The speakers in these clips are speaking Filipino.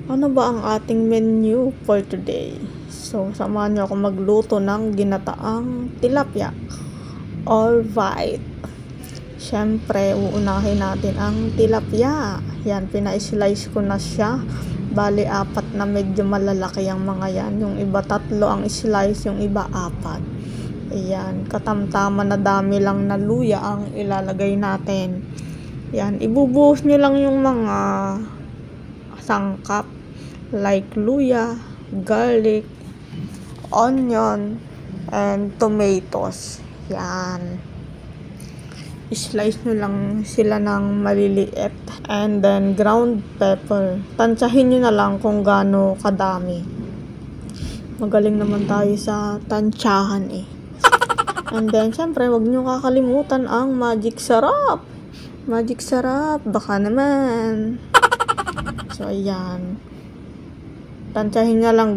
Ano ba ang ating menu for today? So, samahan niyo ako magluto ng ginataang tilapia. Alright. Siyempre, uunahin natin ang tilapia. Yan, pina-slice ko na siya. Bali, 4 na medyo malalaki ang mga yan. Yung iba 3 ang slice, yung iba 4. Ayan, katamtama na dami lang na luya ang ilalagay natin. Yan, ibubuhos nyo lang yung mga sangkap like luya, garlic, onion, and tomatoes. Yan. Slice nyo lang sila ng maliliit. And then, ground pepper. Tansyahin nyo na lang kung gaano kadami. Magaling naman tayo sa tansyahan eh. And then, syempre, wag nyo kakalimutan ang magic sarap. Magic sarap. Baka naman. So, ayan. Tansyahin nyo lang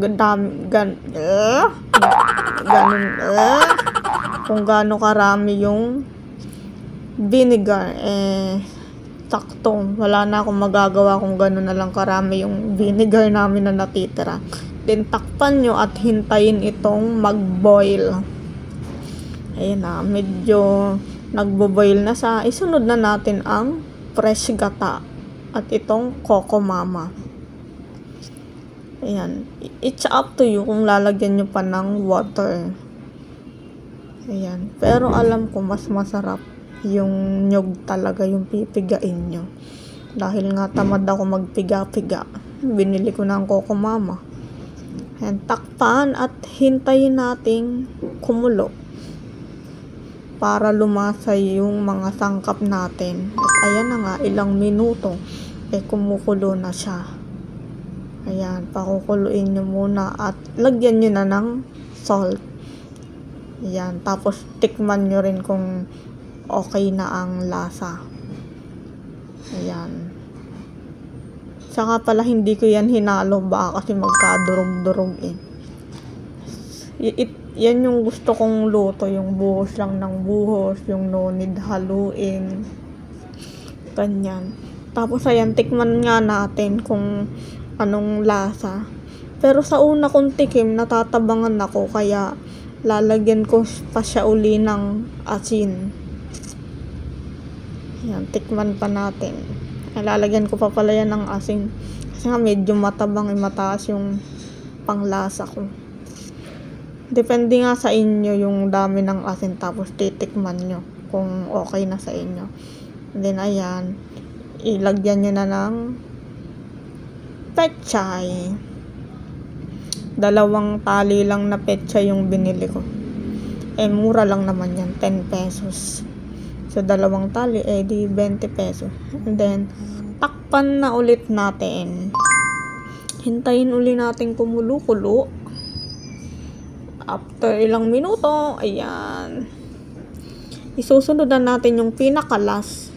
kung gaano karami yung vinegar. Sakto. Wala na akong magagawa kung gano'n na lang karami yung vinegar namin na natitira. Then, takpan nyo at hintayin itong mag-boil. Ayan na. Medyo nagbo-boil na sa. Isunod na natin ang fresh gata. At itong Coco Mama. Ayan. It's up to you kung lalagyan nyo pa ng water. Ayan. Pero alam ko mas masarap yung nyog talaga yung pipigain nyo. Dahil nga tamad ako magpiga-piga. Binili ko ng Coco Mama. Ayan. Takpan at hintayin nating kumulo. Para lumasa yung mga sangkap natin. At ayan na nga, ilang minuto, kumukulo na siya. Ayan, pakukuluin nyo muna at lagyan nyo na ng salt. Ayan, tapos tikman nyo rin kung okay na ang lasa. Ayan. Saka pala hindi ko yan hinalo, baka kasi magkadurog-durog eh. Yan yung gusto kong luto, yung buhos lang ng buhos, yung no need haluin. Ganyan. Tapos ayan, tikman nga natin kung anong lasa. Pero sa una kong tikim, natatabangan ako, kaya lalagyan ko pa siya uli ng asin. Ayan, tikman pa natin. Lalagyan ko pa pala yan ng asin. Kasi nga medyo matabang, mataas yung panglasa ko. Depende nga sa inyo yung dami ng asin, tapos titikman nyo kung okay na sa inyo. And then ayan, ilagyan nyo na ng pechay. 2 tali lang na pechay yung binili ko. Mura lang naman yan, 10 pesos. So 2 tali, di 20 pesos. And then, takpan na ulit natin. Hintayin uli natin kumulo-kulo. After ilang minuto, ayan. Isusunod na natin yung pinakalas.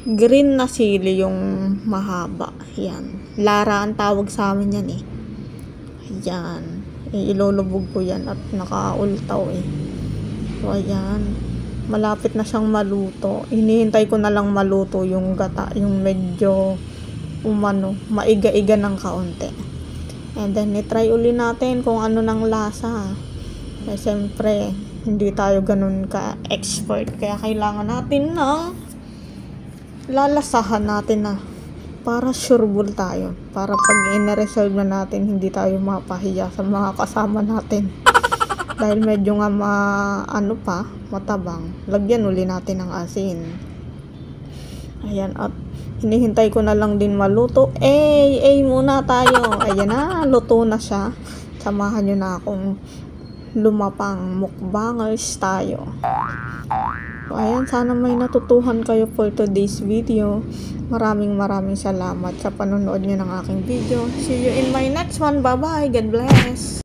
Green na sili, yung mahaba. Ayan. Lara ang tawag sa amin yan eh. Ayan. Ilulubog ko yan at nakaultaw eh. So, ayan. Malapit na siyang maluto. Hinihintay ko na lang maluto yung gata. Yung medyo maiga-iga ng kaunti. And then, itry uli natin kung ano ng lasa. Eh, siyempre, hindi tayo ganun ka-expert. Kaya kailangan natin na lalasahan natin na para sureball tayo. Para pag ina-reserve na natin, hindi tayo mapahiya sa mga kasama natin. Dahil medyo nga matabang. Lagyan uli natin ng asin. Ayan, at hinihintay ko na lang din maluto. Muna tayo. Ayan na, luto na siya. Samahan nyo na akong lumapang mukbangers tayo. So, ayan, sana may natutuhan kayo for today's video. Maraming salamat sa panonood nyo ng aking video. See you in my next one. Bye-bye. God bless.